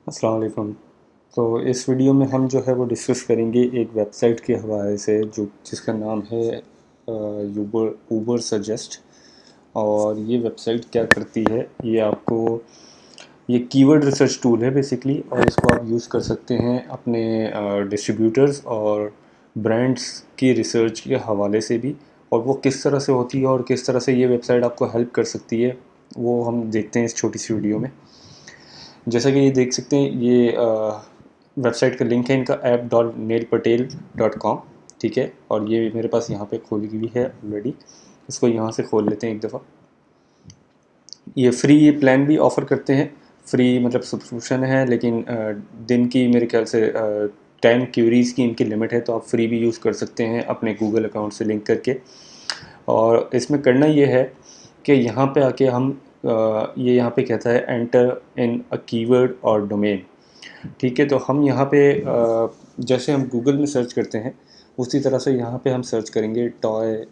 अस्सलाम वालेकुम। तो इस वीडियो में हम जो है वो डिस्कस करेंगे एक वेबसाइट के हवाले से जो जिसका नाम है यूबर ऊबर सजेस्ट। और ये वेबसाइट क्या करती है, ये कीवर्ड रिसर्च टूल है बेसिकली, और इसको आप यूज़ कर सकते हैं अपने डिस्ट्रीब्यूटर्स और ब्रांड्स की रिसर्च के हवाले से भी। और वो किस तरह से होती है और किस तरह से ये वेबसाइट आपको हेल्प कर सकती है, वो हम देखते हैं इस छोटी सी वीडियो में। जैसा कि ये देख सकते हैं, ये वेबसाइट का लिंक है इनका app.neilpatel.com। ठीक है, और ये मेरे पास यहाँ पे खोली हुई है ऑलरेडी। इसको यहाँ से खोल लेते हैं एक दफ़ा। ये फ्री प्लान भी ऑफ़र करते हैं। फ्री मतलब सब्सक्रिप्शन है, लेकिन दिन की मेरे ख्याल से 10 क्यूरीज़ की इनकी लिमिट है, तो आप फ्री भी यूज़ कर सकते हैं अपने गूगल अकाउंट से लिंक करके। और इसमें करना ये है कि यहाँ पे आके हम ये यहाँ पे कहता है एंटर इन अ कीवर्ड और डोमेन। ठीक है, तो हम यहाँ पे जैसे हम गूगल में सर्च करते हैं उसी तरह से यहाँ पे हम सर्च करेंगे टॉय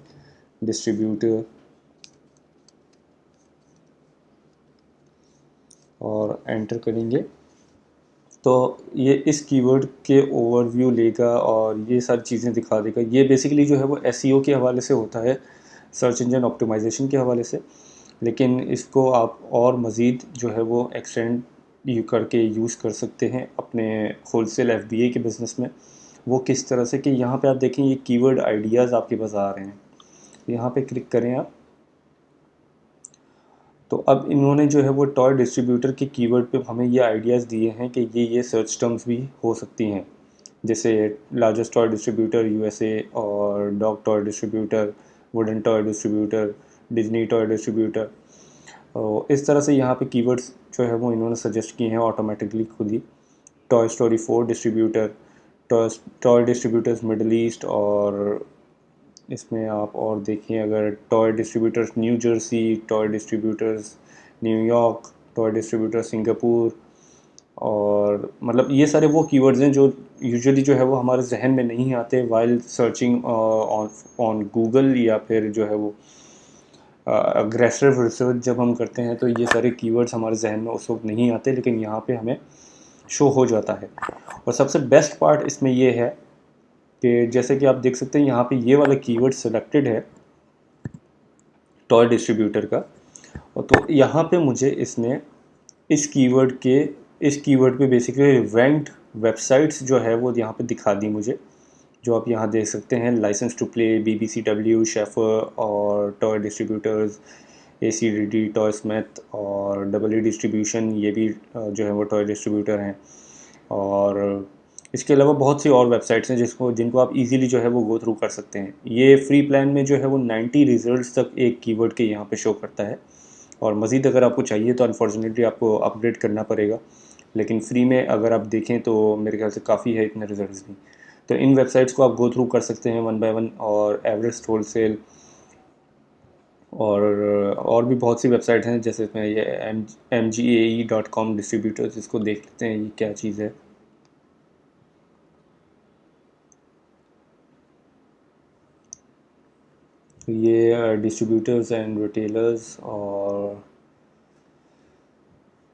डिस्ट्रीब्यूटर और एंटर करेंगे। तो ये इस कीवर्ड के ओवरव्यू लेगा और ये सारी चीज़ें दिखा देगा। ये बेसिकली जो है वो एसईओ के हवाले से होता है, सर्च इंजन ऑप्टिमाइजेशन के हवाले से। लेकिन इसको आप और मज़ीद जो है वो एक्सटेंड यू करके यूज़ कर सकते हैं अपने होलसेल एफबीए के बिज़नेस में। वो किस तरह से कि यहाँ पे आप देखें, ये कीवर्ड आइडियाज़ आपके पास आ रहे हैं। यहाँ पे क्लिक करें आप। तो अब इन्होंने जो है वो टॉय डिस्ट्रीब्यूटर के कीवर्ड पे हमें ये आइडियाज़ दिए हैं कि ये सर्च टर्म्स भी हो सकती हैं, जैसे लार्जेस्ट टॉय डिस्ट्रीब्यूटर यूएसए, और dog toy distributor, wooden toy distributor, Disney toy distributor. और इस तरह से यहाँ पे कीवर्ड्स जो है वो इन्होंने सजेस्ट किए हैं ऑटोमेटिकली खुद ही। Toy story 4 distributor, toy toy distributors middle east, और इसमें आप और देखिए अगर toy distributors New Jersey, toy distributors New York, toy distributor Singapore. और मतलब ये सारे वो कीवर्ड्स हैं जो यूजुअली जो है वो हमारे जहन में नहीं आते while searching on on Google, या फिर जो है वो अग्रेसिव रिसर्च जब हम करते हैं तो ये सारे कीवर्ड्स हमारे जहन में उस वक्त नहीं आते, लेकिन यहाँ पे हमें शो हो जाता है। और सबसे बेस्ट पार्ट इसमें ये है कि जैसे कि आप देख सकते हैं यहाँ पे ये वाला कीवर्ड सिलेक्टेड है टॉय डिस्ट्रीब्यूटर का। और तो यहाँ पे मुझे इसने इस कीवर्ड के इस कीवर्ड पे बेसिकली रैंक्ड वेबसाइट्स जो है वो यहाँ पे दिखा दी मुझे, जो आप यहाँ देख सकते हैं। Licence to play, BBCW, Schaffer, और toy distributors, ACDD, Toy Smith, और डबल डिस्ट्रीब्यूशन, ये भी जो है वो टॉय डिस्ट्रीब्यूटर हैं। और इसके अलावा बहुत सी और वेबसाइट्स हैं जिनको आप इजीली जो है वो गो थ्रू कर सकते हैं। ये फ्री प्लान में जो है वो 90 रिजल्ट्स तक एक कीवर्ड के यहाँ पे शो करता है। और मज़ीद अगर आपको चाहिए तो अनफॉर्चुनेटली आपको अपग्रेड करना पड़ेगा, लेकिन फ्री में अगर आप देखें तो मेरे ख्याल से काफ़ी है इतने रिजल्ट्स भी। तो इन वेबसाइट्स को आप गो थ्रू कर सकते हैं वन बाय वन। और एवरेस्ट होलसेल, और भी बहुत सी वेबसाइट हैं, जैसे इसमें ये MGAE.com डिस्ट्रीब्यूटर्स, इसको देख लेते हैं ये क्या चीज़ है। तो ये डिस्ट्रीब्यूटर्स एंड रिटेलर्स, और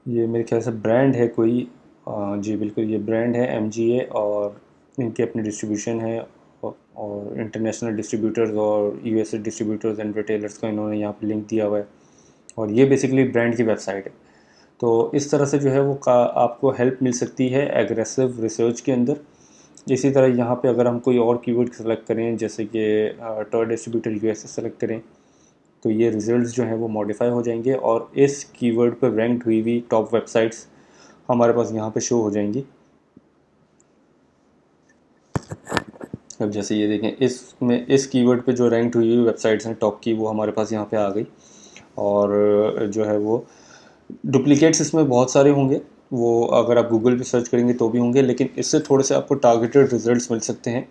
ये मेरे ख्याल से ब्रांड है कोई। जी बिल्कुल, ये ब्रांड है MGA, और इनके अपने डिस्ट्रीब्यूशन है। और इंटरनेशनल डिस्ट्रीब्यूटर्स और यूएसए डिस्ट्रीब्यूटर्स एंड रिटेलर्स का इन्होंने यहाँ पे लिंक दिया हुआ है। और ये बेसिकली ब्रांड की वेबसाइट है। तो इस तरह से जो है वो आपको हेल्प मिल सकती है एग्रेसिव रिसर्च के अंदर। इसी तरह यहाँ पे अगर हम कोई और कीवर्ड सेलेक्ट करें, जैसे कि टॉय डिस्ट्रीब्यूटर यूएसए सेलेक्ट करें, तो ये रिजल्ट्स जो हैं वो मॉडिफाई हो जाएंगे और इस कीवर्ड पर रैंक्ड हुई हुई टॉप वेबसाइट्स हमारे पास यहाँ पे शो हो जाएंगी। अब जैसे ये देखें, इसमें इस कीवर्ड पे जो रैंक्ड हुई हुई वेबसाइट्स हैं टॉप की, वो हमारे पास यहाँ पे आ गई। और जो है वो डुप्लीकेट्स इसमें बहुत सारे होंगे, वो अगर आप गूगल पे सर्च करेंगे तो भी होंगे, लेकिन इससे थोड़े से आपको टारगेटेड रिजल्ट्स मिल सकते हैं।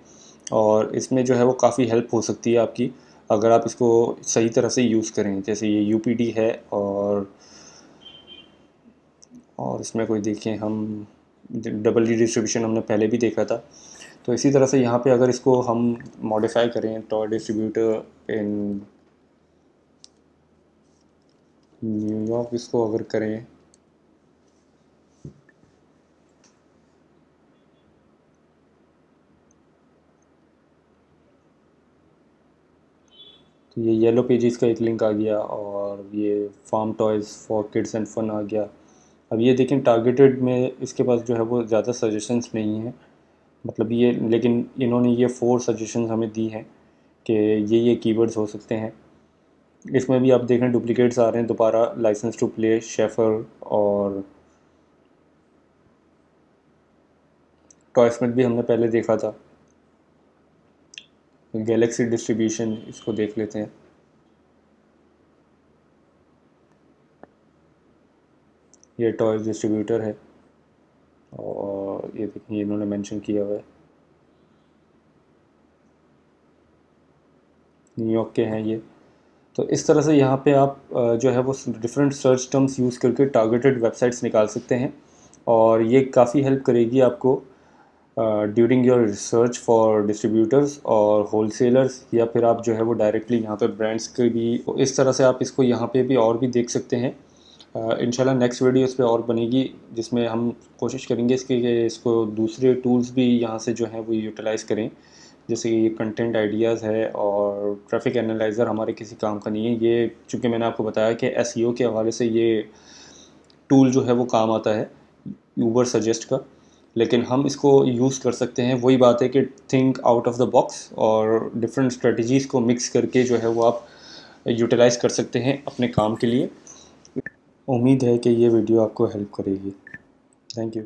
और इसमें जो है वो काफ़ी हेल्प हो सकती है आपकी, अगर आप इसको सही तरह से यूज़ करें। जैसे ये UPD है, और इसमें कोई देखें हम डबल डी डिस्ट्रीब्यूशन हमने पहले भी देखा था। तो इसी तरह से यहाँ पे अगर इसको हम मॉडिफाई करें, टॉय डिस्ट्रीब्यूटर इन न्यूयॉर्क इसको अगर करें, ये येलो पेजेस का एक लिंक आ गया और ये farm toys for kids and fun आ गया। अब ये देखें टारगेटेड में इसके पास जो है वो ज़्यादा सजेशंस नहीं हैं, मतलब ये, लेकिन इन्होंने ये 4 सजेशंस हमें दी हैं कि ये कीवर्ड्स हो सकते हैं। इसमें भी आप देखें डुप्लीकेट्स आ रहे हैं दोबारा, लाइसेंस टू प्ले, शेफर और टॉय स्मिथ भी हमने पहले देखा था। गैलेक्सी डिस्ट्रीब्यूशन, इसको देख लेते हैं। ये टॉय डिस्ट्रीब्यूटर है और ये देखिए इन्होंने मेंशन किया हुआ है, न्यूयॉर्क के हैं ये। तो इस तरह से यहाँ पे आप जो है वो डिफरेंट सर्च टर्म्स यूज़ करके टारगेटेड वेबसाइट्स निकाल सकते हैं और ये काफ़ी हेल्प करेगी आपको during your research for distributors और होलसेलर्स, या फिर आप जो है वो डायरेक्टली यहाँ पे ब्रांड्स के भी, इस तरह से आप इसको यहाँ पे भी और भी देख सकते हैं। इंशाल्लाह नेक्स्ट वीडियो इस पे और बनेगी जिसमें हम कोशिश करेंगे इसको दूसरे टूल्स भी यहाँ से जो है वो यूटिलाइज़ करें, जैसे कि ये कंटेंट आइडियाज़ है और ट्रैफिक एनालाइज़र हमारे किसी काम का नहीं है। ये चूँकि मैंने आपको बताया कि एसईओ के हवाले से ये टूल जो है वो काम आता है ऊबर सजेस्ट का, लेकिन हम इसको यूज़ कर सकते हैं। वही बात है कि think out of the box और डिफरेंट स्ट्रेटजीज़ को मिक्स करके जो है वो आप यूटिलाइज़ कर सकते हैं अपने काम के लिए। उम्मीद है कि ये वीडियो आपको हेल्प करेगी। Thank you.